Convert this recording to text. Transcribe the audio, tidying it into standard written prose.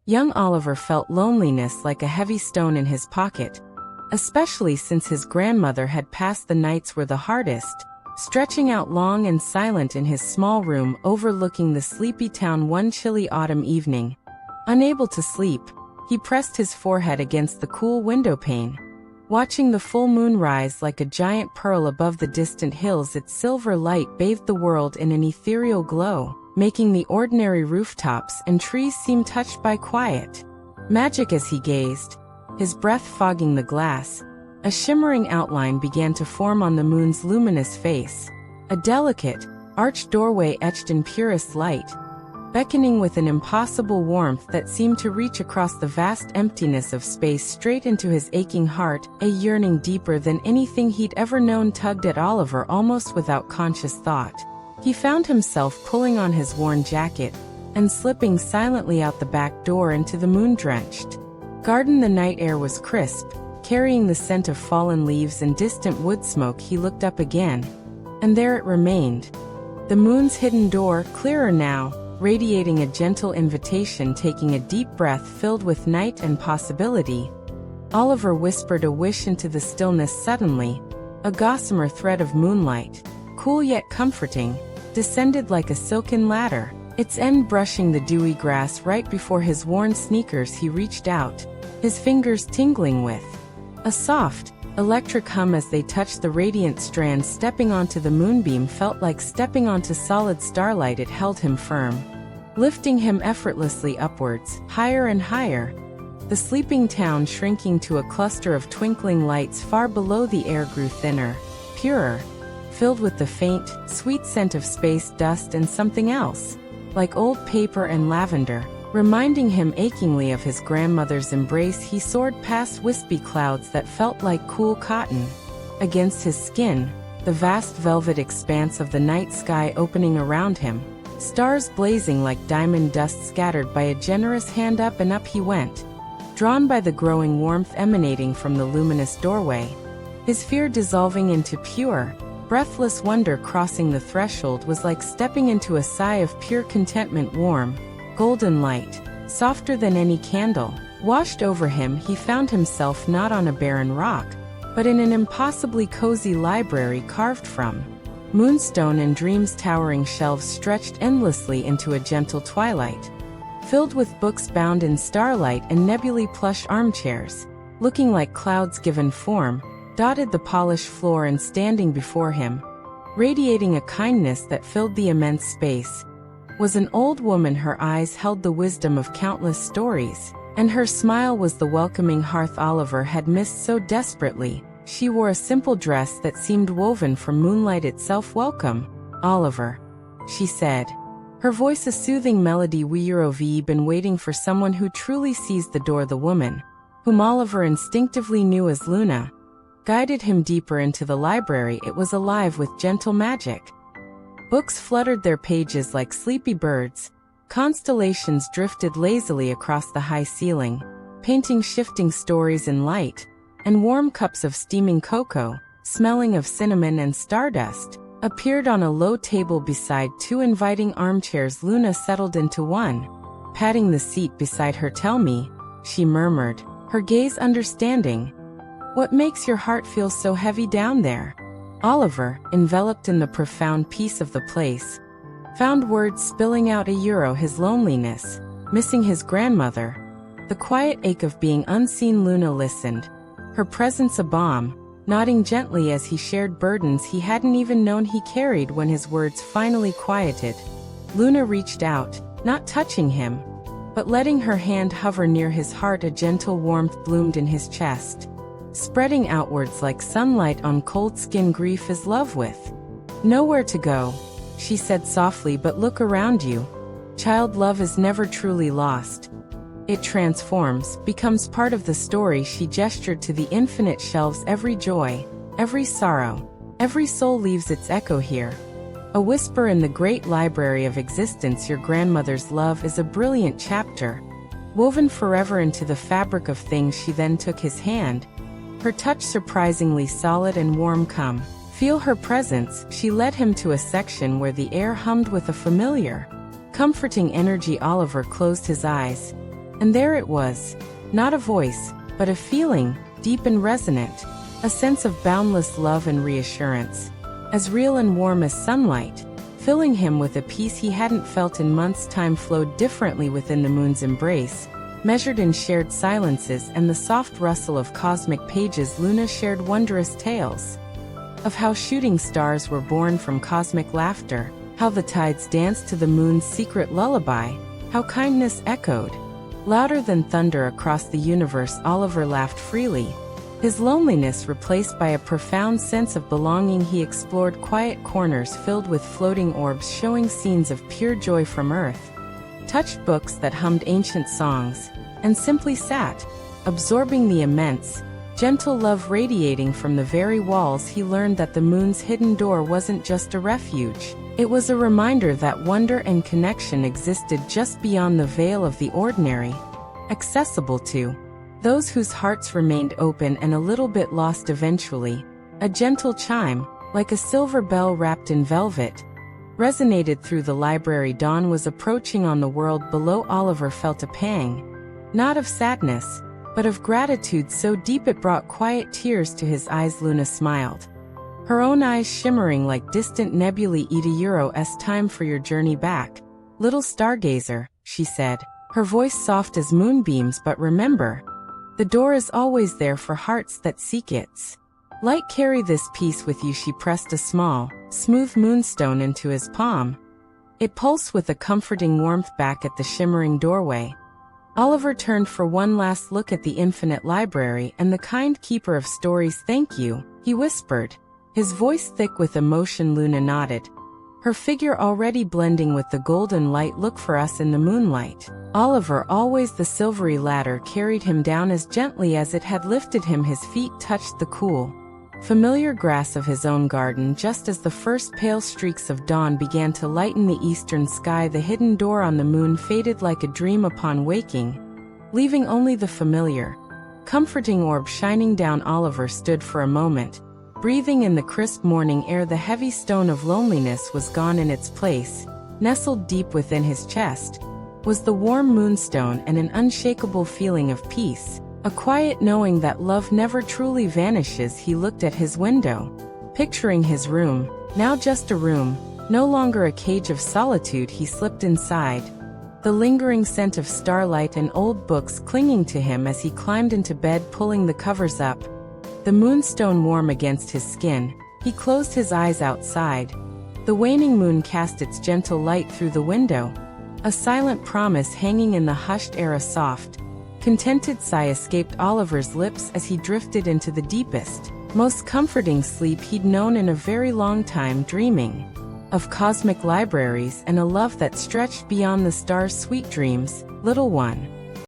Young Oliver felt loneliness like a heavy stone in his pocket, especially since his grandmother had passed the nights were the hardest, stretching out long and silent in his small room overlooking the sleepy town one chilly autumn evening. Unable to sleep, he pressed his forehead against the cool windowpane, watching the full moon rise like a giant pearl above the distant hills. Its silver light bathed the world in an ethereal glow, making the ordinary rooftops and trees seem touched by quiet magic. As he gazed, his breath fogging the glass, a shimmering outline began to form on the moon's luminous face, a delicate, arched doorway etched in purest light, beckoning with an impossible warmth that seemed to reach across the vast emptiness of space straight into his aching heart. A yearning deeper than anything he'd ever known tugged at Oliver almost without conscious thought. He found himself pulling on his worn jacket and slipping silently out the back door into the moon-drenched garden. The night air was crisp, carrying the scent of fallen leaves and distant wood smoke. He looked up again, and there it remained, the moon's hidden door, clearer now, radiating a gentle invitation. Taking a deep breath filled with night and possibility, Oliver whispered a wish into the stillness. Suddenly, a gossamer thread of moonlight, cool yet comforting, descended like a silken ladder, its end brushing the dewy grass right before his worn sneakers. He reached out, his fingers tingling with a soft, electric hum as they touched the radiant strands. Stepping onto the moonbeam felt like stepping onto solid starlight. It held him firm, lifting him effortlessly upwards, higher and higher. The sleeping town shrinking to a cluster of twinkling lights far below. The air grew thinner, purer, filled with the faint, sweet scent of space dust and something else, like old paper and lavender, reminding him achingly of his grandmother's embrace. He soared past wispy clouds that felt like cool cotton against his skin, the vast velvet expanse of the night sky opening around him, stars blazing like diamond dust scattered by a generous hand. Up and up he went, drawn by the growing warmth emanating from the luminous doorway, his fear dissolving into pure, breathless wonder. Crossing the threshold was like stepping into a sigh of pure contentment. Warm, golden light, softer than any candle, washed over him. He found himself not on a barren rock, but in an impossibly cozy library carved from moonstone and dreams. Towering shelves stretched endlessly into a gentle twilight, filled with books bound in starlight, and nebulae plush armchairs, looking like clouds given form, dotted the polished floor. And standing before him, radiating a kindness that filled the immense space, was an old woman. Her eyes held the wisdom of countless stories, and her smile was the welcoming hearth Oliver had missed so desperately. She wore a simple dress that seemed woven from moonlight itself. "Welcome, Oliver," she said, her voice a soothing melody. "We've been waiting for someone who truly sees the door." The woman, whom Oliver instinctively knew as Luna, guided him deeper into the library. It was alive with gentle magic. Books fluttered their pages like sleepy birds, constellations drifted lazily across the high ceiling, painting shifting stories in light, and warm cups of steaming cocoa, smelling of cinnamon and stardust, appeared on a low table beside two inviting armchairs. Luna settled into one, patting the seat beside her. "Tell me," she murmured, her gaze understanding, "what makes your heart feel so heavy down there?" Oliver, enveloped in the profound peace of the place, found words spilling out. His loneliness, missing his grandmother, the quiet ache of being unseen. Luna listened, her presence a balm, nodding gently as he shared burdens he hadn't even known he carried. When his words finally quieted, Luna reached out, not touching him, but letting her hand hover near his heart. A gentle warmth bloomed in his chest, spreading outwards like sunlight on cold skin. "Grief is love with nowhere to go," she said softly, "but look around you. Child, love is never truly lost. It transforms, becomes part of the story." She gestured to the infinite shelves. "Every joy, every sorrow, every soul leaves its echo here. A whisper in the great library of existence. Your grandmother's love is a brilliant chapter, woven forever into the fabric of things." She then took his hand, her touch surprisingly solid and warm. "Come, feel her presence." She led him to a section where the air hummed with a familiar, comforting energy. Oliver closed his eyes And there it was. Not a voice, but a feeling, deep and resonant. A sense of boundless love and reassurance. As real and warm as sunlight. Filling him with a peace he hadn't felt in months. Time flowed differently within the moon's embrace, measured in shared silences and the soft rustle of cosmic pages. Luna shared wondrous tales of how shooting stars were born from cosmic laughter, how the tides danced to the moon's secret lullaby, how kindness echoed louder than thunder across the universe. Oliver laughed freely, his loneliness replaced by a profound sense of belonging. He explored quiet corners filled with floating orbs showing scenes of pure joy from Earth, touched books that hummed ancient songs, and simply sat, absorbing the immense, gentle love radiating from the very walls. He learned that the moon's hidden door wasn't just a refuge. It was a reminder that wonder and connection existed just beyond the veil of the ordinary, accessible to those whose hearts remained open and a little bit lost. Eventually, a gentle chime, like a silver bell wrapped in velvet, resonated through the library. Dawn was approaching on the world below. Oliver felt a pang, not of sadness, but of gratitude so deep it brought quiet tears to his eyes. Luna smiled, her own eyes shimmering like distant nebulae. "It's time for your journey back, little stargazer," she said, her voice soft as moonbeams. "But remember, the door is always there for hearts that seek its light. Carry this piece with you." She pressed a small, smooth moonstone into his palm. It pulsed with a comforting warmth. Back at the shimmering doorway, Oliver turned for one last look at the infinite library and the kind keeper of stories. "Thank you," he whispered, his voice thick with emotion. Luna nodded, her figure already blending with the golden light. "Look for us in the moonlight." Oliver, always the silvery ladder, carried him down as gently as it had lifted him. His feet touched the cool, familiar grass of his own garden just as the first pale streaks of dawn began to lighten the eastern sky. The hidden door on the moon faded like a dream upon waking, leaving only the familiar, comforting orb shining down. Oliver stood for a moment, breathing in the crisp morning air. The heavy stone of loneliness was gone. In its place, nestled deep within his chest, was the warm moonstone and an unshakable feeling of peace, a quiet knowing that love never truly vanishes. He looked at his window, picturing his room, now just a room, no longer a cage of solitude. He slipped inside, the lingering scent of starlight and old books clinging to him as he climbed into bed, pulling the covers up, the moonstone warm against his skin. He closed his eyes. Outside, the waning moon cast its gentle light through the window, a silent promise hanging in the hushed air. A soft, contented sigh escaped Oliver's lips as he drifted into the deepest, most comforting sleep he'd known in a very long time, dreaming of cosmic libraries and a love that stretched beyond the stars. Sweet dreams, little one.